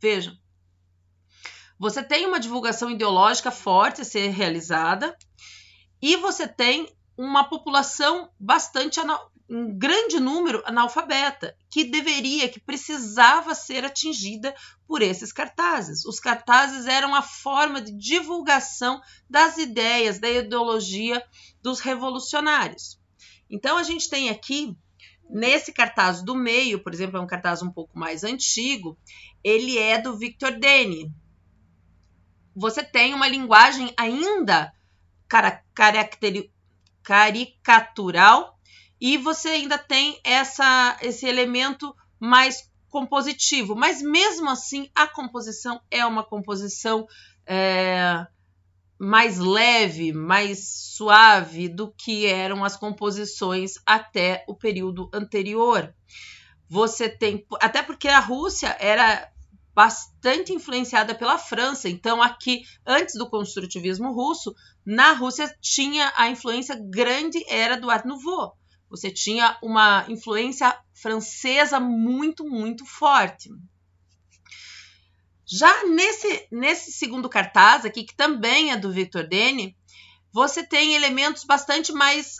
Vejam, você tem uma divulgação ideológica forte a ser realizada e você tem uma população um grande número analfabeta, que precisava ser atingida por esses cartazes. Os cartazes eram a forma de divulgação das ideias, da ideologia dos revolucionários. Então, a gente tem aqui, nesse cartaz do meio, por exemplo, é um cartaz um pouco mais antigo, ele é do Victor Deni. Você tem uma linguagem ainda caricatural e você ainda tem esse elemento mais compositivo, mas mesmo assim a composição é uma composição mais leve, mais suave do que eram as composições até o período anterior. Você tem, até porque a Rússia era bastante influenciada pela França, então aqui, antes do construtivismo russo, na Rússia tinha a influência grande, era do Art Nouveau. Você tinha uma influência francesa muito, muito forte. Já nesse segundo cartaz aqui, que também é do Victor Deni, você tem elementos bastante mais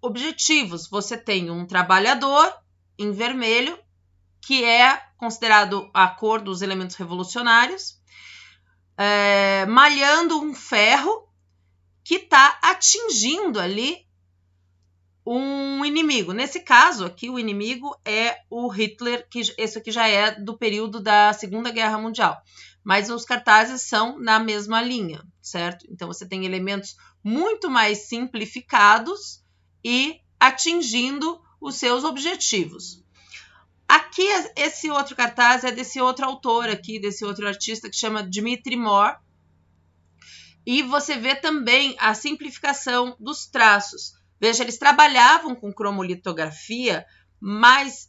objetivos. Você tem um trabalhador em vermelho, que é considerado a cor dos elementos revolucionários, malhando um ferro que está atingindo ali um inimigo. Nesse caso aqui, o inimigo é o Hitler, que esse aqui já é do período da Segunda Guerra Mundial. Mas os cartazes são na mesma linha, certo? Então, você tem elementos muito mais simplificados e atingindo os seus objetivos. Aqui, esse outro cartaz é desse outro autor aqui, desse outro artista que chama Dmitry Mor. E você vê também a simplificação dos traços. Veja, eles trabalhavam com cromolitografia, mas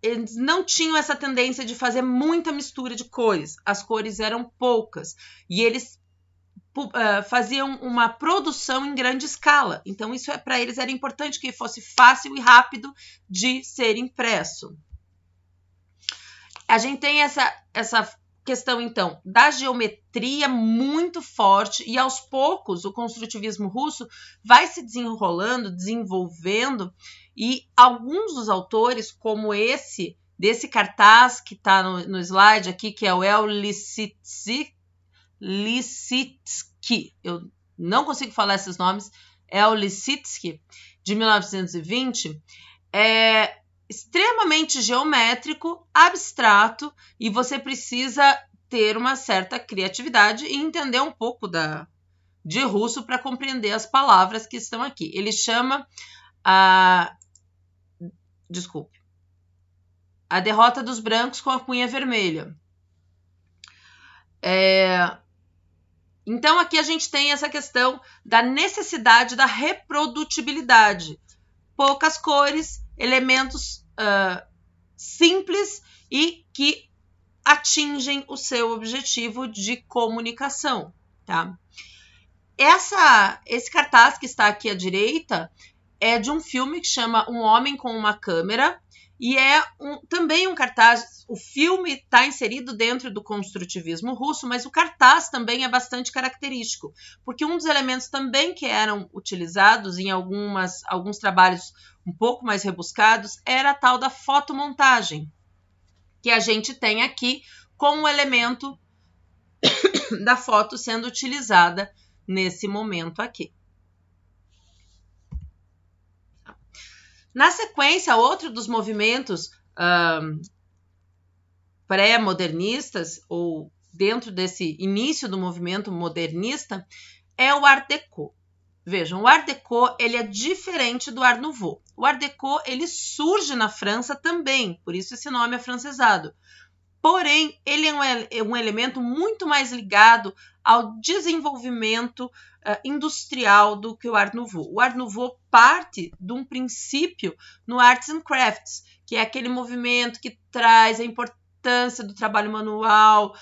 eles não tinham essa tendência de fazer muita mistura de cores. As cores eram poucas. E eles faziam uma produção em grande escala. Então, isso para eles era importante que fosse fácil e rápido de ser impresso. A gente tem essa questão, então, da geometria muito forte e, aos poucos, o construtivismo russo vai se desenvolvendo e alguns dos autores, como desse cartaz que está no slide aqui, que é o El Lissitzky, eu não consigo falar esses nomes, El Lissitzky, de 1920, é extremamente geométrico, abstrato, e você precisa ter uma certa criatividade e entender um pouco de russo para compreender as palavras que estão aqui. Ele chama a derrota dos brancos com a cunha vermelha. Então, aqui a gente tem essa questão da necessidade da reprodutibilidade. Poucas cores, elementos simples e que atingem o seu objetivo de comunicação. Tá? Esse cartaz que está aqui à direita é de um filme que chama Um Homem com uma Câmera, e é também um cartaz. O filme está inserido dentro do construtivismo russo, mas o cartaz também é bastante característico, porque um dos elementos também que eram utilizados em alguns trabalhos um pouco mais rebuscados era a tal da fotomontagem, que a gente tem aqui com o elemento da foto sendo utilizada nesse momento aqui. Na sequência, outro dos movimentos pré-modernistas, ou dentro desse início do movimento modernista, é o Art Deco. Vejam, o Art Deco ele é diferente do Art Nouveau. O Art Deco ele surge na França também, por isso esse nome é afrancesado. Porém, ele é um elemento muito mais ligado ao desenvolvimento industrial do que o Art Nouveau. O Art Nouveau parte de um princípio no Arts and Crafts, que é aquele movimento que traz a importância do trabalho manual,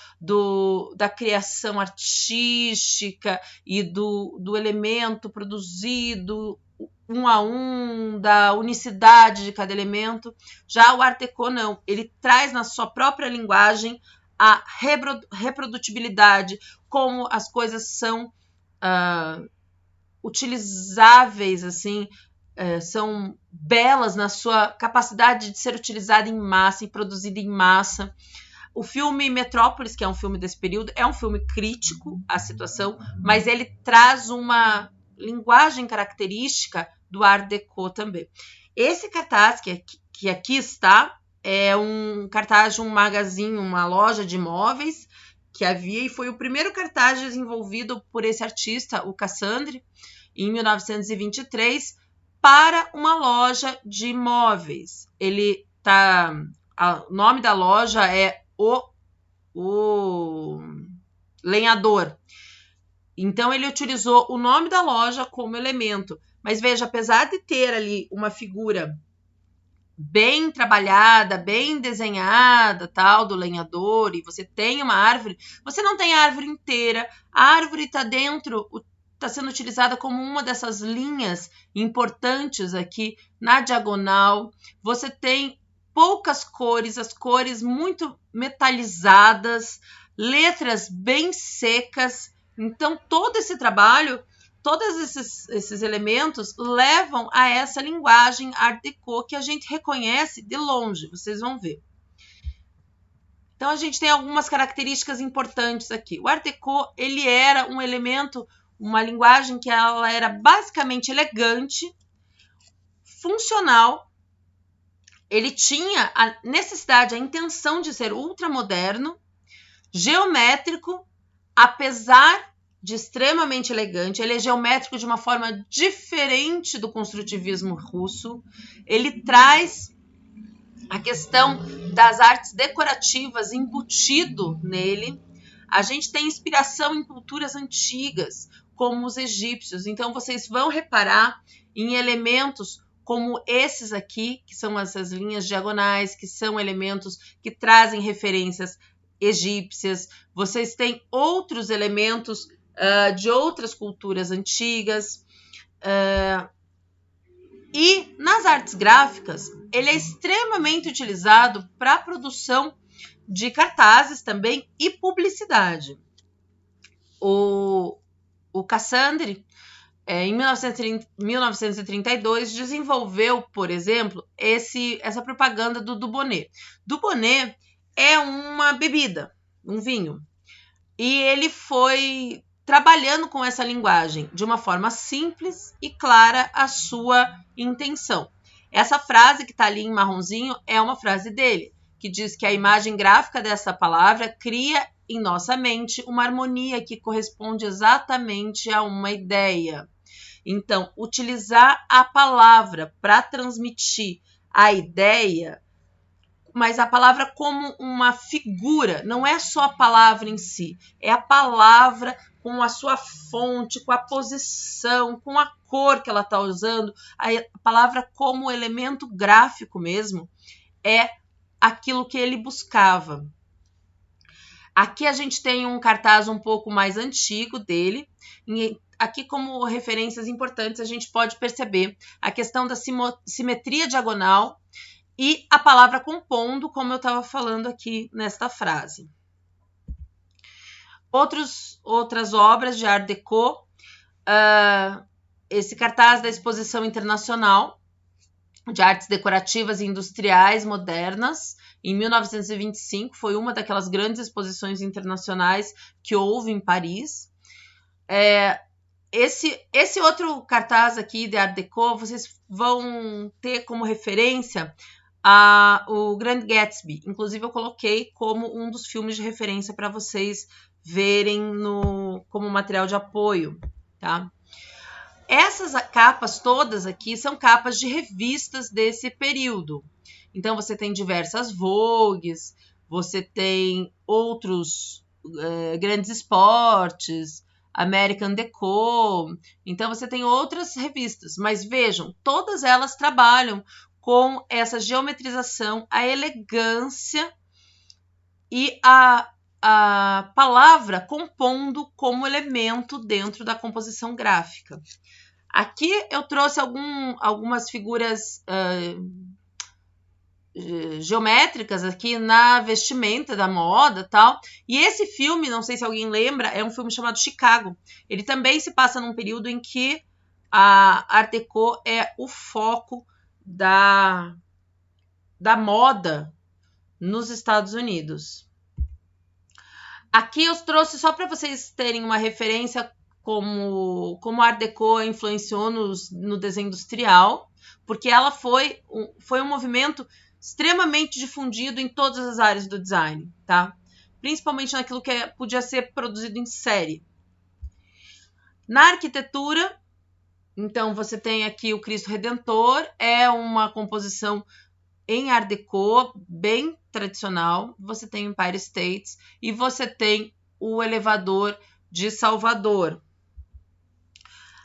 da criação artística e do elemento produzido um a um, da unicidade de cada elemento. Já o Art Deco não, ele traz na sua própria linguagem a reprodutibilidade, como as coisas são utilizáveis, assim, são belas na sua capacidade de ser utilizada em massa e produzida em massa. O filme Metrópolis, que é um filme desse período, é um filme crítico à situação, mas ele traz uma linguagem característica do Art Deco também. Esse cartaz que aqui está é um cartaz de um magazine, uma loja de imóveis que havia, e foi o primeiro cartaz desenvolvido por esse artista, o Cassandre, em 1923, para uma loja de imóveis. O nome da loja é o Lenhador. Então ele utilizou o nome da loja como elemento. Mas veja, apesar de ter ali uma figura bem trabalhada, bem desenhada, tal, do lenhador, e você tem uma árvore, você não tem a árvore inteira. A árvore está sendo utilizada como uma dessas linhas importantes aqui na diagonal. Você tem poucas cores, as cores muito metalizadas, letras bem secas. Então, todo esse trabalho, todos esses elementos levam a essa linguagem Art Deco que a gente reconhece de longe, vocês vão ver. Então, a gente tem algumas características importantes aqui. O Art Deco, ele era um elemento, uma linguagem que ela era basicamente elegante, funcional. Ele tinha a necessidade, a intenção de ser ultramoderno, geométrico, apesar de extremamente elegante. Ele é geométrico de uma forma diferente do construtivismo russo. Ele traz a questão das artes decorativas embutido nele. A gente tem inspiração em culturas antigas, como os egípcios. Então, vocês vão reparar em elementos como esses aqui, que são essas linhas diagonais, que são elementos que trazem referências egípcias. Vocês têm outros elementos de outras culturas antigas. E nas artes gráficas, ele é extremamente utilizado para a produção de cartazes também e publicidade. O Cassandre, em 1932, desenvolveu, por exemplo, essa propaganda do Dubonnet. Dubonnet é uma bebida, um vinho, e ele foi trabalhando com essa linguagem de uma forma simples e clara a sua intenção. Essa frase que está ali em marronzinho é uma frase dele, que diz que a imagem gráfica dessa palavra cria em nossa mente uma harmonia que corresponde exatamente a uma ideia. Então, utilizar a palavra para transmitir a ideia, mas a palavra como uma figura, não é só a palavra em si, é a palavra com a sua fonte, com a posição, com a cor que ela está usando, a palavra como elemento gráfico mesmo, é aquilo que ele buscava. Aqui a gente tem um cartaz um pouco mais antigo dele. Aqui, como referências importantes, a gente pode perceber a questão da simetria diagonal e a palavra compondo, como eu estava falando aqui nesta frase. Outras obras de Art Deco, esse cartaz da Exposição Internacional de Artes Decorativas e Industriais Modernas, em 1925, foi uma daquelas grandes exposições internacionais que houve em Paris. Esse outro cartaz aqui de Art Deco, vocês vão ter como referência o Grande Gatsby. Inclusive, eu coloquei como um dos filmes de referência para vocês verem como material de apoio, tá? Essas capas todas aqui são capas de revistas desse período. Então, você tem diversas Vogues, você tem outros grandes esportes, American Deco. Então, você tem outras revistas. Mas vejam, todas elas trabalham com essa geometrização, a elegância e a palavra compondo como elemento dentro da composição gráfica. Aqui eu trouxe algumas figuras geométricas aqui na vestimenta da moda, tal. E esse filme, não sei se alguém lembra, é um filme chamado Chicago. Ele também se passa num período em que a Art Deco é o foco da moda nos Estados Unidos. Aqui eu trouxe só para vocês terem uma referência como a Art Deco influenciou no desenho industrial, porque ela foi um movimento extremamente difundido em todas as áreas do design, tá? Principalmente naquilo que podia ser produzido em série. Na arquitetura, então você tem aqui o Cristo Redentor, é uma composição em Art Deco, bem tradicional. Você tem o Empire State e você tem o elevador de Salvador.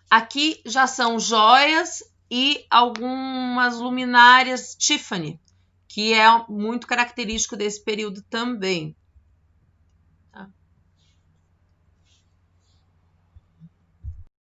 Aqui já são joias e algumas luminárias Tiffany, que é muito característico desse período também.